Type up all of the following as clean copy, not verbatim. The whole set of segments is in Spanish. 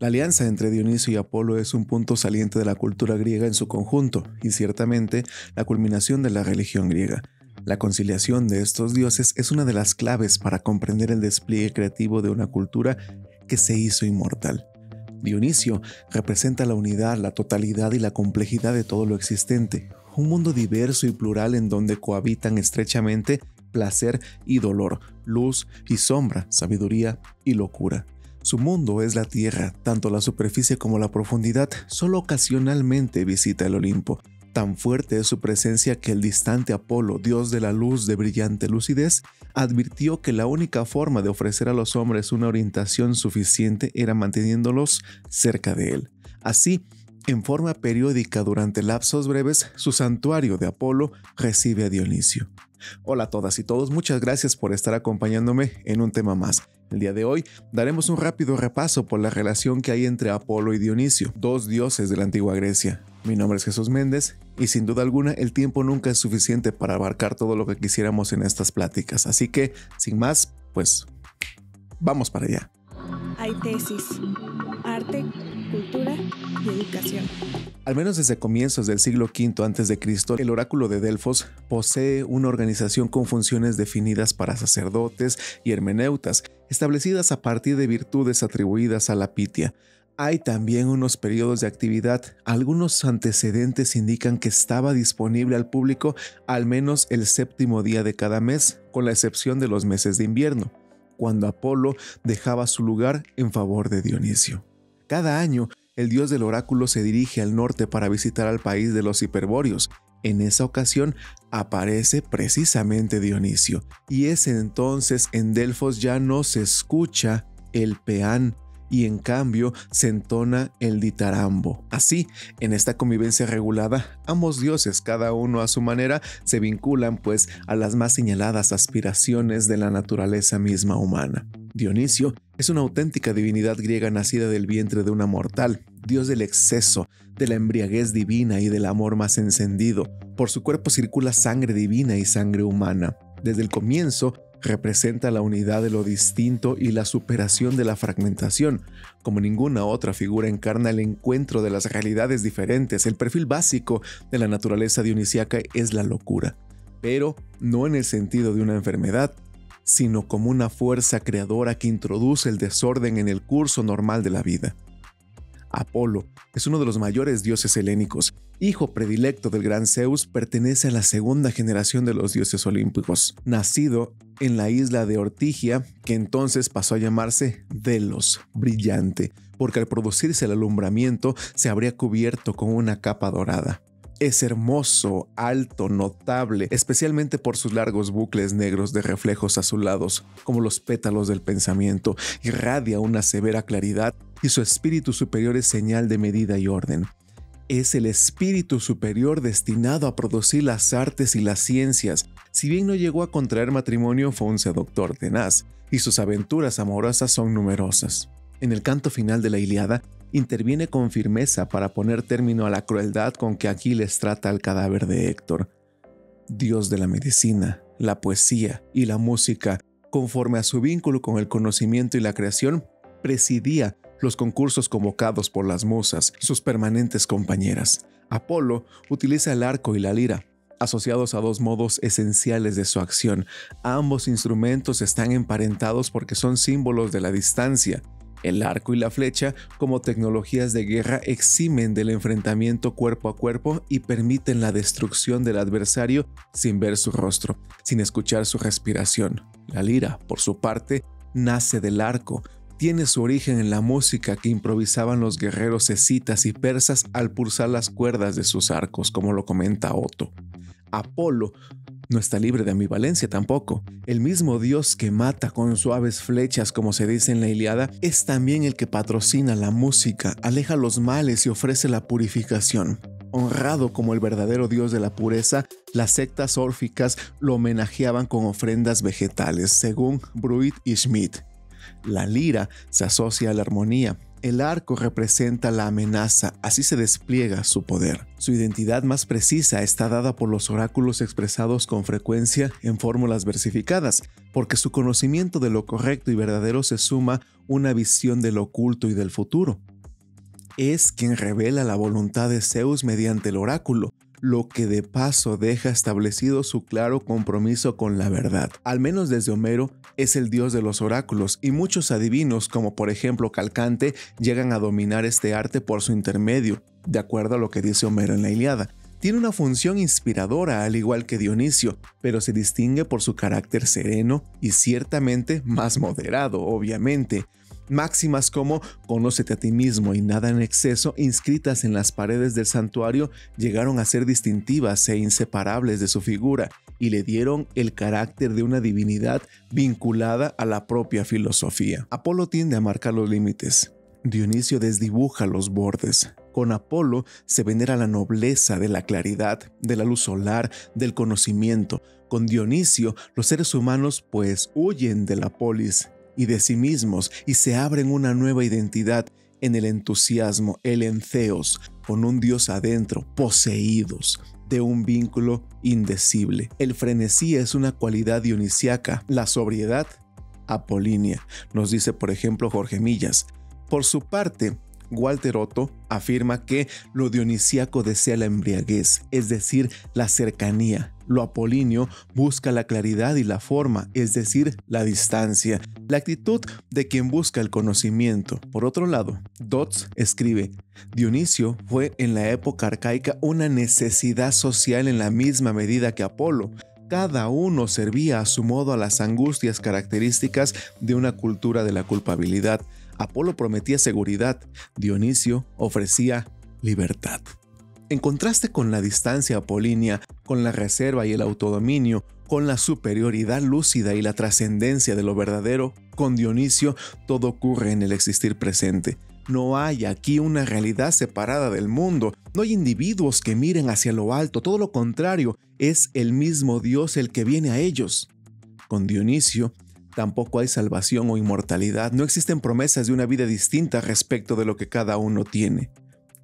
La alianza entre Dionisio y Apolo es un punto saliente de la cultura griega en su conjunto y ciertamente la culminación de la religión griega. La conciliación de estos dioses es una de las claves para comprender el despliegue creativo de una cultura que se hizo inmortal. Dionisio representa la unidad, la totalidad y la complejidad de todo lo existente, un mundo diverso y plural en donde cohabitan estrechamente placer y dolor, luz y sombra, sabiduría y locura. Su mundo es la tierra, tanto la superficie como la profundidad. Solo ocasionalmente visita el Olimpo. Tan fuerte es su presencia que el distante Apolo, dios de la luz de brillante lucidez, advirtió que la única forma de ofrecer a los hombres una orientación suficiente era manteniéndolos cerca de él. Así, en forma periódica durante lapsos breves, su santuario de Apolo recibe a Dionisio. Hola a todas y todos, muchas gracias por estar acompañándome en un tema más. El día de hoy daremos un rápido repaso por la relación que hay entre Apolo y Dionisio, dos dioses de la antigua Grecia. Mi nombre es Jesús Méndez y sin duda alguna el tiempo nunca es suficiente para abarcar todo lo que quisiéramos en estas pláticas. Así que, sin más, pues, vamos para allá. Hay tesis, arte, cultura y educación. Al menos desde comienzos del siglo V a.C., el oráculo de Delfos posee una organización con funciones definidas para sacerdotes y hermeneutas, establecidas a partir de virtudes atribuidas a la Pitia. Hay también unos periodos de actividad. Algunos antecedentes indican que estaba disponible al público al menos el séptimo día de cada mes, con la excepción de los meses de invierno, cuando Apolo dejaba su lugar en favor de Dionisio. Cada año, el dios del oráculo se dirige al norte para visitar al país de los hiperbóreos. En esa ocasión aparece precisamente Dionisio, y es entonces en Delfos ya no se escucha el peán, y en cambio se entona el ditarambo. Así, en esta convivencia regulada, ambos dioses, cada uno a su manera, se vinculan pues a las más señaladas aspiraciones de la naturaleza misma humana. Dionisio es una auténtica divinidad griega nacida del vientre de una mortal, dios del exceso, de la embriaguez divina y del amor más encendido. Por su cuerpo circula sangre divina y sangre humana. Desde el comienzo, representa la unidad de lo distinto y la superación de la fragmentación. Como ninguna otra figura encarna el encuentro de las realidades diferentes. El perfil básico de la naturaleza dionisíaca es la locura, pero no en el sentido de una enfermedad, sino como una fuerza creadora que introduce el desorden en el curso normal de la vida. Apolo es uno de los mayores dioses helénicos. Hijo predilecto del gran Zeus, pertenece a la segunda generación de los dioses olímpicos, nacido en la isla de Ortigia, que entonces pasó a llamarse Delos, brillante, porque al producirse el alumbramiento se habría cubierto con una capa dorada. Es hermoso, alto, notable, especialmente por sus largos bucles negros de reflejos azulados, como los pétalos del pensamiento. Irradia una severa claridad y su espíritu superior es señal de medida y orden. Es el espíritu superior destinado a producir las artes y las ciencias. Si bien no llegó a contraer matrimonio, fue un seductor tenaz, y sus aventuras amorosas son numerosas. En el canto final de la Ilíada, interviene con firmeza para poner término a la crueldad con que Aquiles trata al cadáver de Héctor. Dios de la medicina, la poesía y la música, conforme a su vínculo con el conocimiento y la creación, presidía los concursos convocados por las musas, sus permanentes compañeras. Apolo utiliza el arco y la lira, asociados a dos modos esenciales de su acción. Ambos instrumentos están emparentados porque son símbolos de la distancia. El arco y la flecha, como tecnologías de guerra, eximen del enfrentamiento cuerpo a cuerpo y permiten la destrucción del adversario sin ver su rostro, sin escuchar su respiración. La lira, por su parte, nace del arco. Tiene su origen en la música que improvisaban los guerreros escitas y persas al pulsar las cuerdas de sus arcos, como lo comenta Otto. Apolo no está libre de ambivalencia tampoco. El mismo dios que mata con suaves flechas, como se dice en la Ilíada, es también el que patrocina la música, aleja los males y ofrece la purificación. Honrado como el verdadero dios de la pureza, las sectas órficas lo homenajeaban con ofrendas vegetales, según Bruit y Schmidt. La lira se asocia a la armonía. El arco representa la amenaza, así se despliega su poder. Su identidad más precisa está dada por los oráculos expresados con frecuencia en fórmulas versificadas, porque su conocimiento de lo correcto y verdadero se suma una visión de lo oculto y del futuro. es quien revela la voluntad de Zeus mediante el oráculo, lo que de paso deja establecido su claro compromiso con la verdad. Al menos desde Homero, es el dios de los oráculos y muchos adivinos, como por ejemplo Calcante, llegan a dominar este arte por su intermedio, de acuerdo a lo que dice Homero en la Ilíada. Tiene una función inspiradora al igual que Dionisio, pero se distingue por su carácter sereno y ciertamente más moderado, obviamente. Máximas como «Conócete a ti mismo y nada en exceso», inscritas en las paredes del santuario, llegaron a ser distintivas e inseparables de su figura y le dieron el carácter de una divinidad vinculada a la propia filosofía. Apolo tiende a marcar los límites. Dionisio desdibuja los bordes. Con Apolo se venera la nobleza de la claridad, de la luz solar, del conocimiento. Con Dionisio, los seres humanos pues huyen de la polis y de sí mismos y se abren una nueva identidad en el entusiasmo, el entheos, con un dios adentro, poseídos de un vínculo indecible. El frenesí es una cualidad dionisiaca, la sobriedad apolínea, nos dice por ejemplo Jorge Millas. Por su parte, Walter Otto afirma que lo dionisíaco desea la embriaguez, es decir, la cercanía. Lo apolíneo busca la claridad y la forma, es decir, la distancia, la actitud de quien busca el conocimiento. Por otro lado, Dodds escribe: Dionisio fue en la época arcaica una necesidad social en la misma medida que Apolo. Cada uno servía a su modo a las angustias características de una cultura de la culpabilidad. Apolo prometía seguridad, Dionisio ofrecía libertad. En contraste con la distancia apolínea, con la reserva y el autodominio, con la superioridad lúcida y la trascendencia de lo verdadero, con Dionisio todo ocurre en el existir presente. No hay aquí una realidad separada del mundo, no hay individuos que miren hacia lo alto, todo lo contrario, es el mismo Dios el que viene a ellos. Con Dionisio, tampoco hay salvación o inmortalidad, no existen promesas de una vida distinta respecto de lo que cada uno tiene.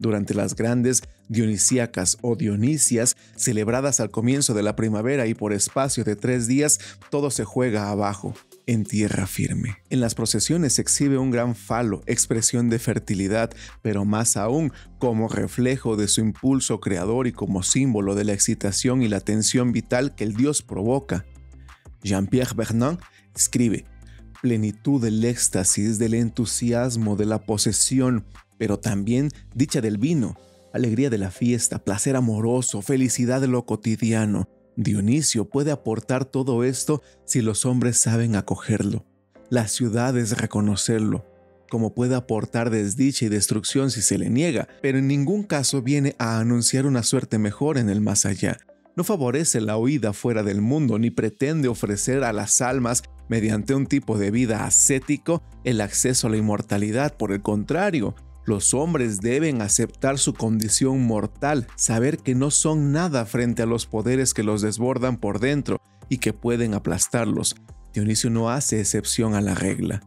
Durante las grandes dionisíacas o dionisias, celebradas al comienzo de la primavera y por espacio de 3 días, todo se juega abajo, en tierra firme. En las procesiones se exhibe un gran falo, expresión de fertilidad, pero más aún como reflejo de su impulso creador y como símbolo de la excitación y la tensión vital que el dios provoca. Jean-Pierre Vernant escribe: plenitud del éxtasis, del entusiasmo, de la posesión, pero también dicha del vino, alegría de la fiesta, placer amoroso, felicidad de lo cotidiano. Dionisio puede aportar todo esto si los hombres saben acogerlo, las ciudades reconocerlo, como puede aportar desdicha y destrucción si se le niega, pero en ningún caso viene a anunciar una suerte mejor en el más allá. No favorece la huida fuera del mundo ni pretende ofrecer a las almas, mediante un tipo de vida ascético, el acceso a la inmortalidad. Por el contrario, los hombres deben aceptar su condición mortal, saber que no son nada frente a los poderes que los desbordan por dentro y que pueden aplastarlos. Dionisio no hace excepción a la regla.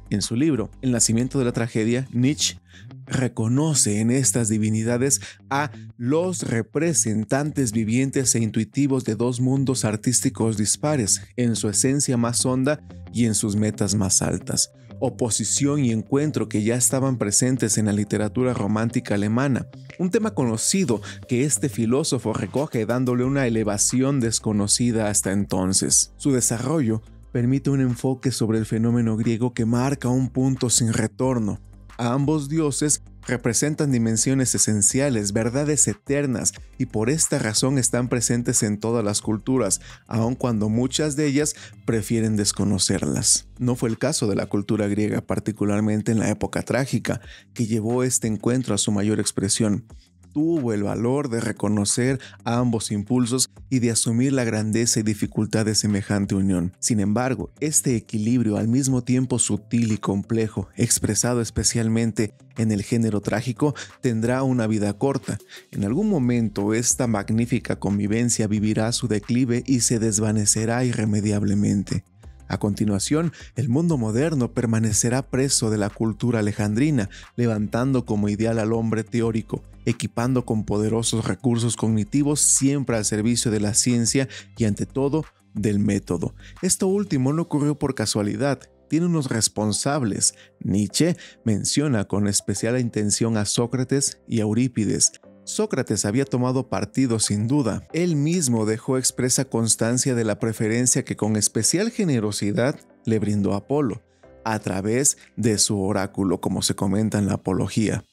En su libro El nacimiento de la tragedia, Nietzsche reconoce en estas divinidades a los representantes vivientes e intuitivos de dos mundos artísticos dispares, en su esencia más honda y en sus metas más altas. Oposición y encuentro que ya estaban presentes en la literatura romántica alemana, un tema conocido que este filósofo recoge dándole una elevación desconocida hasta entonces. Su desarrollo permite un enfoque sobre el fenómeno griego que marca un punto sin retorno. A ambos dioses representan dimensiones esenciales, verdades eternas, y por esta razón están presentes en todas las culturas, aun cuando muchas de ellas prefieren desconocerlas. No fue el caso de la cultura griega, particularmente en la época trágica, que llevó este encuentro a su mayor expresión. Tuvo el valor de reconocer a ambos impulsos y de asumir la grandeza y dificultad de semejante unión. Sin embargo, este equilibrio, al mismo tiempo sutil y complejo, expresado especialmente en el género trágico, tendrá una vida corta. En algún momento, esta magnífica convivencia vivirá su declive y se desvanecerá irremediablemente. A continuación, el mundo moderno permanecerá preso de la cultura alejandrina, levantando como ideal al hombre teórico, equipando con poderosos recursos cognitivos siempre al servicio de la ciencia y ante todo del método. Esto último no ocurrió por casualidad. tiene unos responsables. Nietzsche menciona con especial intención a Sócrates y a Eurípides. Sócrates había tomado partido sin duda. Él mismo dejó expresa constancia de la preferencia que con especial generosidad le brindó Apolo, a través de su oráculo, como se comenta en la Apología.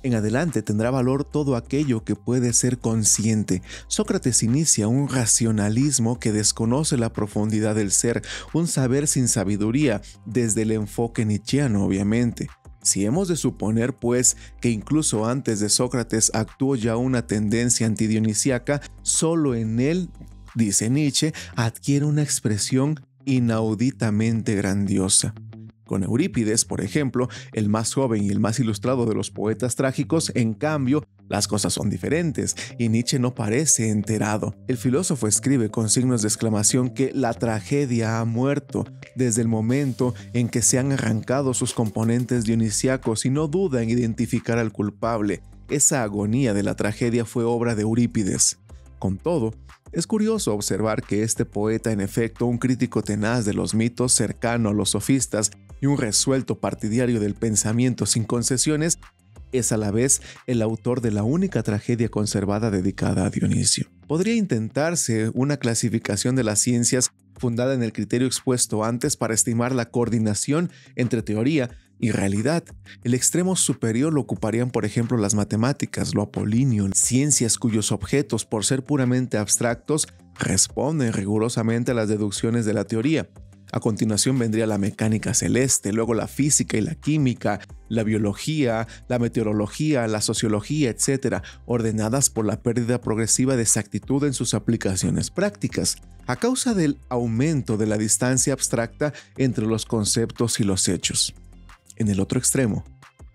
En adelante tendrá valor todo aquello que puede ser consciente. Sócrates inicia un racionalismo que desconoce la profundidad del ser, un saber sin sabiduría, desde el enfoque nietzscheano, obviamente. Si hemos de suponer, pues, que incluso antes de Sócrates actuó ya una tendencia antidionisíaca, solo en él, dice Nietzsche, adquiere una expresión inauditamente grandiosa. Con Eurípides, por ejemplo, el más joven y el más ilustrado de los poetas trágicos, en cambio, las cosas son diferentes y Nietzsche no parece enterado. El filósofo escribe con signos de exclamación que la tragedia ha muerto desde el momento en que se han arrancado sus componentes dionisíacos y no duda en identificar al culpable. Esa agonía de la tragedia fue obra de Eurípides. Con todo, es curioso observar que este poeta, en efecto, un crítico tenaz de los mitos, cercano a los sofistas y un resuelto partidario del pensamiento sin concesiones, es a la vez el autor de la única tragedia conservada dedicada a Dionisio. Podría intentarse una clasificación de las ciencias fundada en el criterio expuesto antes para estimar la coordinación entre teoría y realidad. El extremo superior lo ocuparían, por ejemplo, las matemáticas, lo apolíneo, ciencias cuyos objetos, por ser puramente abstractos, responden rigurosamente a las deducciones de la teoría. A continuación vendría la mecánica celeste, luego la física y la química, la biología, la meteorología, la sociología, etc., ordenadas por la pérdida progresiva de exactitud en sus aplicaciones prácticas, a causa del aumento de la distancia abstracta entre los conceptos y los hechos. En el otro extremo,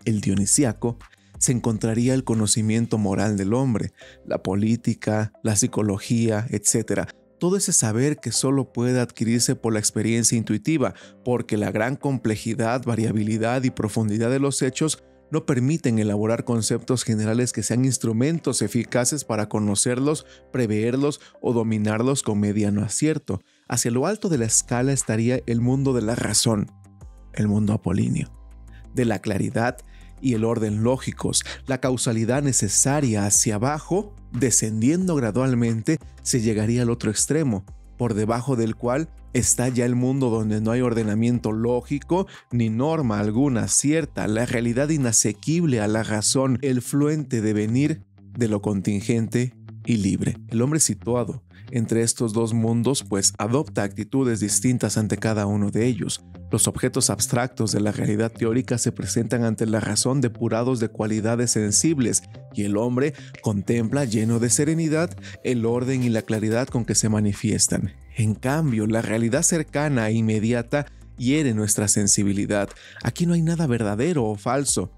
el dionisíaco, se encontraría el conocimiento moral del hombre, la política, la psicología, etc., todo ese saber que solo puede adquirirse por la experiencia intuitiva, porque la gran complejidad, variabilidad y profundidad de los hechos no permiten elaborar conceptos generales que sean instrumentos eficaces para conocerlos, preverlos o dominarlos con mediano acierto. Hacia lo alto de la escala estaría el mundo de la razón, el mundo apolíneo, de la claridad y el orden lógicos, la causalidad necesaria. Hacia abajo, descendiendo gradualmente, se llegaría al otro extremo, por debajo del cual está ya el mundo donde no hay ordenamiento lógico ni norma alguna cierta, la realidad inasequible a la razón, el fluente devenir de lo contingente y libre. El hombre situado entre estos dos mundos, pues, adopta actitudes distintas ante cada uno de ellos. Los objetos abstractos de la realidad teórica se presentan ante la razón depurados de cualidades sensibles, y el hombre contempla, lleno de serenidad, el orden y la claridad con que se manifiestan. En cambio, la realidad cercana e inmediata hiere nuestra sensibilidad. Aquí no hay nada verdadero o falso,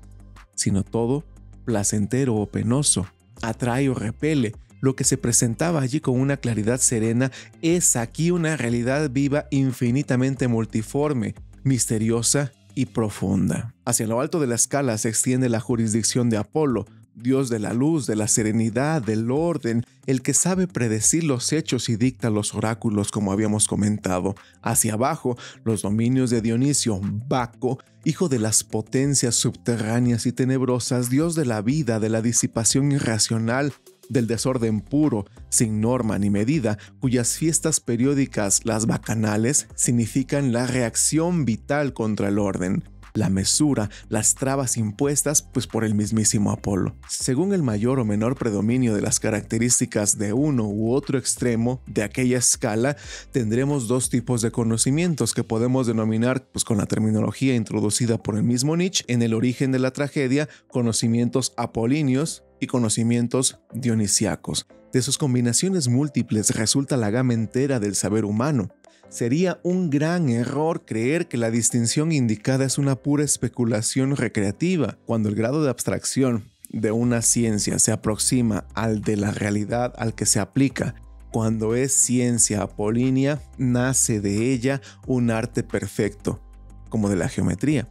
sino todo placentero o penoso, atrae o repele. Lo que se presentaba allí con una claridad serena es aquí una realidad viva, infinitamente multiforme, misteriosa y profunda. Hacia lo alto de la escala se extiende la jurisdicción de Apolo, dios de la luz, de la serenidad, del orden, el que sabe predecir los hechos y dicta los oráculos, como habíamos comentado. Hacia abajo, los dominios de Dionisio, Baco, hijo de las potencias subterráneas y tenebrosas, dios de la vida, de la disipación irracional, del desorden puro, sin norma ni medida, cuyas fiestas periódicas, las bacanales, significan la reacción vital contra el orden, la mesura, las trabas impuestas pues por el mismísimo Apolo. Según el mayor o menor predominio de las características de uno u otro extremo de aquella escala, tendremos dos tipos de conocimientos que podemos denominar, pues con la terminología introducida por el mismo Nietzsche en el origen de la tragedia, conocimientos apolíneos y conocimientos dionisíacos. De sus combinaciones múltiples resulta la gama entera del saber humano. Sería un gran error creer que la distinción indicada es una pura especulación recreativa. Cuando el grado de abstracción de una ciencia se aproxima al de la realidad al que se aplica, cuando es ciencia apolínea, nace de ella un arte perfecto, como de la geometría.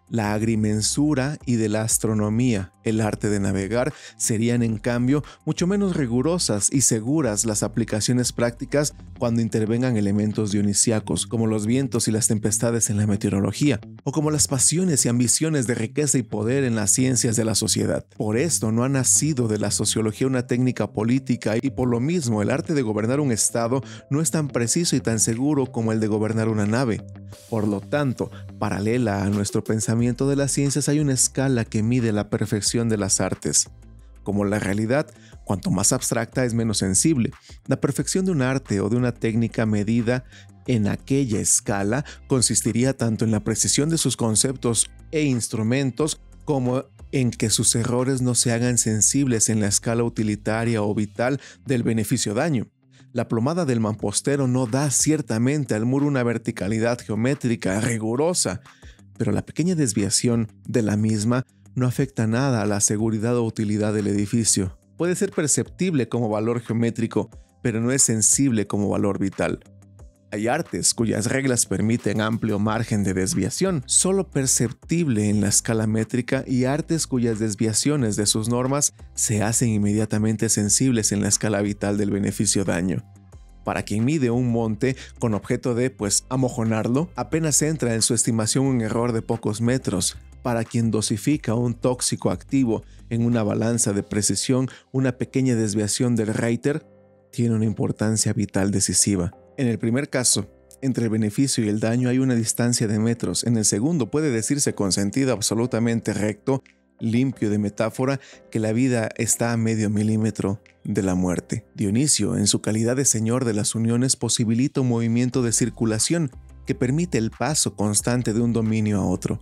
La agrimensura y de la astronomía, el arte de navegar, serían en cambio mucho menos rigurosas y seguras las aplicaciones prácticas cuando intervengan elementos dionisíacos, como los vientos y las tempestades en la meteorología, o como las pasiones y ambiciones de riqueza y poder en las ciencias de la sociedad. Por esto no ha nacido de la sociología una técnica política y por lo mismo el arte de gobernar un estado no es tan preciso y tan seguro como el de gobernar una nave. Por lo tanto, paralela a nuestro pensamiento de las ciencias hay una escala que mide la perfección de las artes. Como la realidad, cuanto más abstracta es menos sensible. La perfección de un arte o de una técnica medida en aquella escala consistiría tanto en la precisión de sus conceptos e instrumentos como en que sus errores no se hagan sensibles en la escala utilitaria o vital del beneficio-daño. La plomada del mampostero no da ciertamente al muro una verticalidad geométrica rigurosa, pero la pequeña desviación de la misma no afecta nada a la seguridad o utilidad del edificio. Puede ser perceptible como valor geométrico, pero no es sensible como valor vital. Hay artes cuyas reglas permiten amplio margen de desviación, solo perceptible en la escala métrica, y artes cuyas desviaciones de sus normas se hacen inmediatamente sensibles en la escala vital del beneficio-daño. Para quien mide un monte con objeto de, amojonarlo, apenas entra en su estimación un error de pocos metros. Para quien dosifica un tóxico activo en una balanza de precisión, una pequeña desviación del Reiter tiene una importancia vital decisiva. En el primer caso, entre el beneficio y el daño hay una distancia de metros. En el segundo puede decirse con sentido absolutamente recto, limpio de metáfora, que la vida está a medio milímetro de la muerte. Dionisio, en su calidad de señor de las uniones, posibilita un movimiento de circulación que permite el paso constante de un dominio a otro.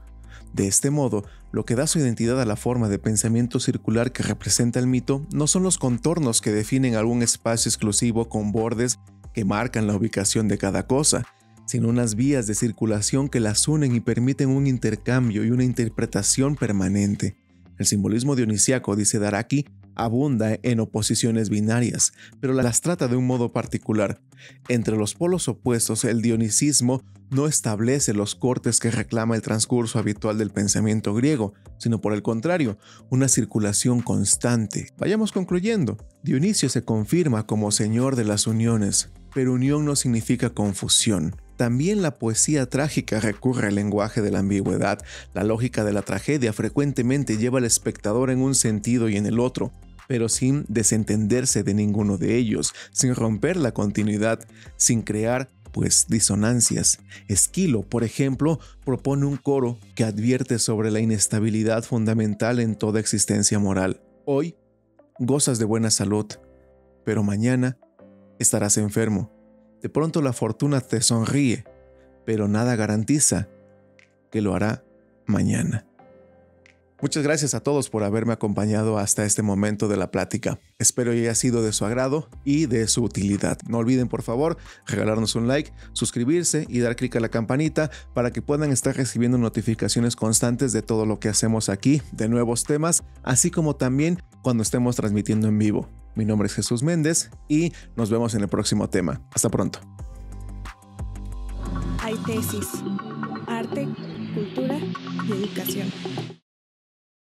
De este modo, lo que da su identidad a la forma de pensamiento circular que representa el mito no son los contornos que definen algún espacio exclusivo con bordes que marcan la ubicación de cada cosa, sino unas vías de circulación que las unen y permiten un intercambio y una interpretación permanente. El simbolismo dionisíaco, dice Daraki, abunda en oposiciones binarias, pero las trata de un modo particular. Entre los polos opuestos, el dionicismo no establece los cortes que reclama el transcurso habitual del pensamiento griego, sino por el contrario, una circulación constante. Vayamos concluyendo. Dionisio se confirma como señor de las uniones, pero unión no significa confusión. También la poesía trágica recurre al lenguaje de la ambigüedad. La lógica de la tragedia frecuentemente lleva al espectador en un sentido y en el otro, pero sin desentenderse de ninguno de ellos, sin romper la continuidad, sin crear, disonancias. Esquilo, por ejemplo, propone un coro que advierte sobre la inestabilidad fundamental en toda existencia moral. Hoy gozas de buena salud, pero mañana estarás enfermo. De pronto la fortuna te sonríe, pero nada garantiza que lo hará mañana. Muchas gracias a todos por haberme acompañado hasta este momento de la plática. Espero que haya sido de su agrado y de su utilidad. No olviden, por favor, regalarnos un like, suscribirse y dar clic a la campanita para que puedan estar recibiendo notificaciones constantes de todo lo que hacemos aquí, de nuevos temas, así como también cuando estemos transmitiendo en vivo. Mi nombre es Jesús Méndez y nos vemos en el próximo tema. Hasta pronto. Hay tesis, arte, cultura y educación.